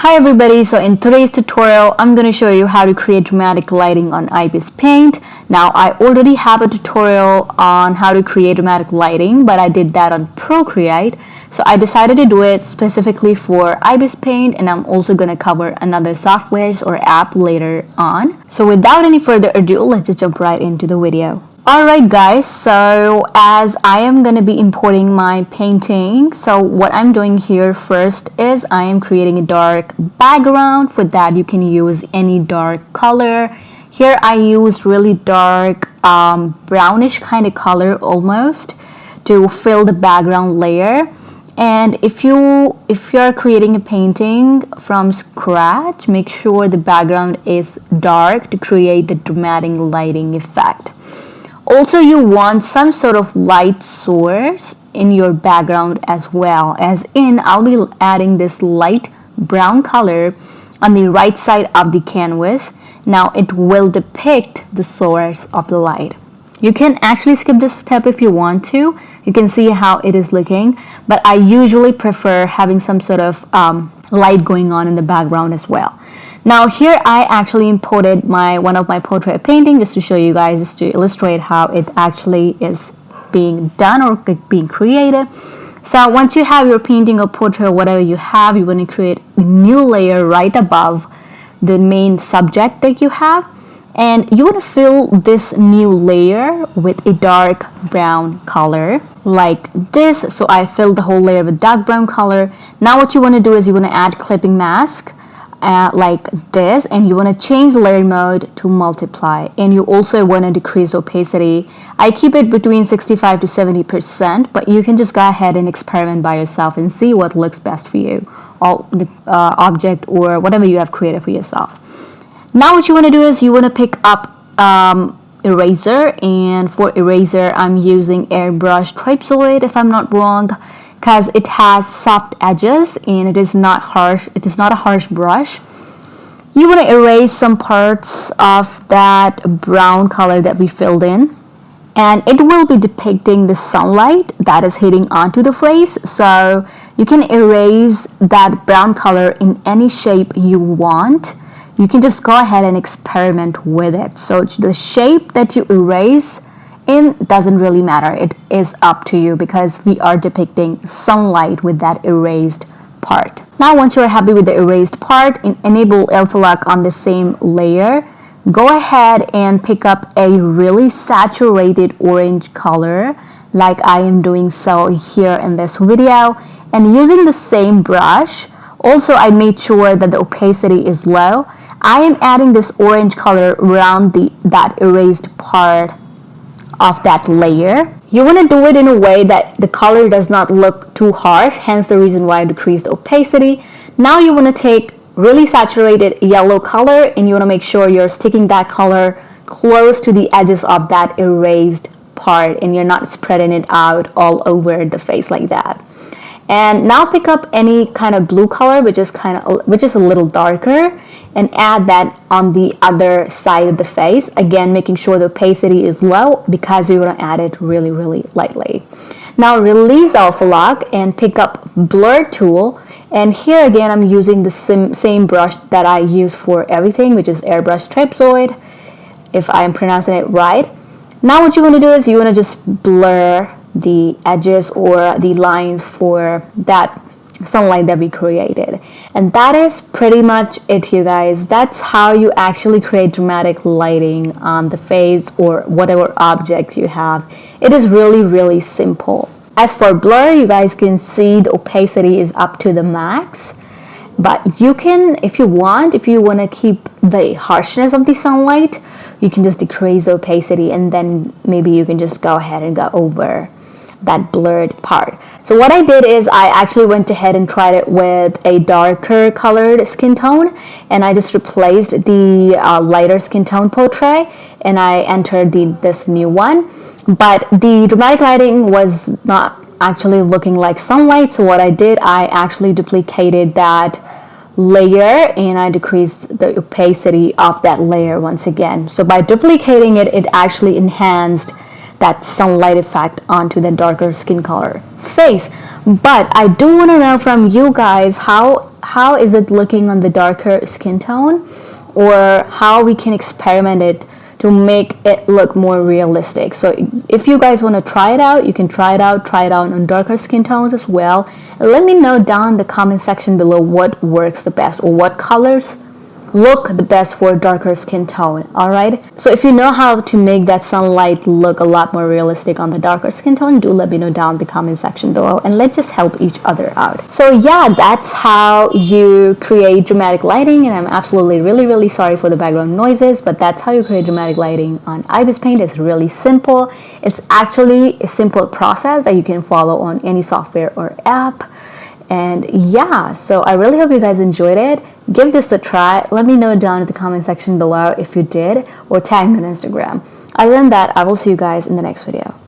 Hi everybody, so in today's tutorial I'm going to show you how to create dramatic lighting on IbisPaint. Now I already have a tutorial on how to create dramatic lighting, but I did that on Procreate. So I decided to do it specifically for IbisPaint, and I'm also going to cover another softwares or app later on. So without any further ado, let's just jump right into the video. Alright guys, so as I am going to be importing my painting, so what I'm doing here first is I am creating a dark background. For that you can use any dark color. Here I used really dark brownish kind of color almost to fill the background layer. And if you're creating a painting from scratch, make sure the background is dark to create the dramatic lighting effect. Also, you want some sort of light source in your background as well, as in I'll be adding this light brown color on the right side of the canvas. Now it will depict the source of the light. You can actually skip this step if you want to. You can see how it is looking, but I usually prefer having some sort of light going on in the background as well. Now here I actually imported one of my portrait painting just to show you guys, just to illustrate how it actually is being done or being created. So once you have your painting or portrait or whatever you have, you want to create a new layer right above the main subject that you have, and you want to fill this new layer with a dark brown color like this. So I filled the whole layer with dark brown color. Now what you want to do is you want to add clipping mask like this, and you want to change the layer mode to multiply, and you also want to decrease opacity. I keep it between 65 to 70%, but you can just go ahead and experiment by yourself and see what looks best for you, or the object or whatever you have created for yourself. Now what you want to do is you want to pick up eraser, and for eraser I'm using airbrush trapezoid if I'm not wrong, because it has soft edges and it is not harsh. It is not a harsh brush. You want to erase some parts of that brown color that we filled in, and it will be depicting the sunlight that is hitting onto the face. So you can erase that brown color in any shape you want. You can just go ahead and experiment with it. So the shape that you erase in doesn't really matter. It is up to you, because we are depicting sunlight with that erased part. Now once you're happy with the erased part, enable alpha lock on the same layer. Go ahead and pick up a really saturated orange color like I am doing so here in this video, and using the same brush, also I made sure that the opacity is low. I am adding this orange color around that erased part of that layer. You want to do it in a way that the color does not look too harsh, hence the reason why I decreased opacity. Now you want to take really saturated yellow color, and you want to make sure you're sticking that color close to the edges of that erased part, and you're not spreading it out all over the face like that. And now pick up any kind of blue color, which is a little darker, and add that on the other side of the face. Again, making sure the opacity is low, because we want to add it really, really lightly. Now release alpha lock and pick up blur tool. And here again, I'm using the same brush that I use for everything, which is airbrush trapezoid, if I am pronouncing it right. Now what you want to do is you want to just blur the edges or the lines for that sunlight that we created. And that is pretty much it, you guys. That's how you actually create dramatic lighting on the face or whatever object you have. It is really, really simple. As for blur, you guys can see the opacity is up to the max, but you can, if you want to keep the harshness of the sunlight, you can just decrease the opacity, and then maybe you can just go ahead and go over that blurred part. So what I did is I actually went ahead and tried it with a darker colored skin tone, and I just replaced the lighter skin tone portrait, and I entered this new one. But the dramatic lighting was not actually looking like sunlight, so what I did, I actually duplicated that layer and I decreased the opacity of that layer once again. So by duplicating it, it actually enhanced that sunlight effect onto the darker skin color face. But I do want to know from you guys, how how is it looking on the darker skin tone, or how we can experiment it to make it look more realistic. So if you guys want to try it out, you can try it out on darker skin tones as well. And let me know down in the comment section below what works the best, or what colors look the best for a darker skin tone. All right, so if you know how to make that sunlight look a lot more realistic on the darker skin tone, do let me know down in the comment section below, and let's just help each other out. So yeah, that's how you create dramatic lighting, and I'm absolutely really sorry for the background noises, but that's how you create dramatic lighting on IbisPaint. It's really simple. It's actually a simple process that you can follow on any software or app. And yeah, so I really hope you guys enjoyed it. Give this a try. Let me know down in the comment section below if you did, or tag me on Instagram. Other than that, I will see you guys in the next video.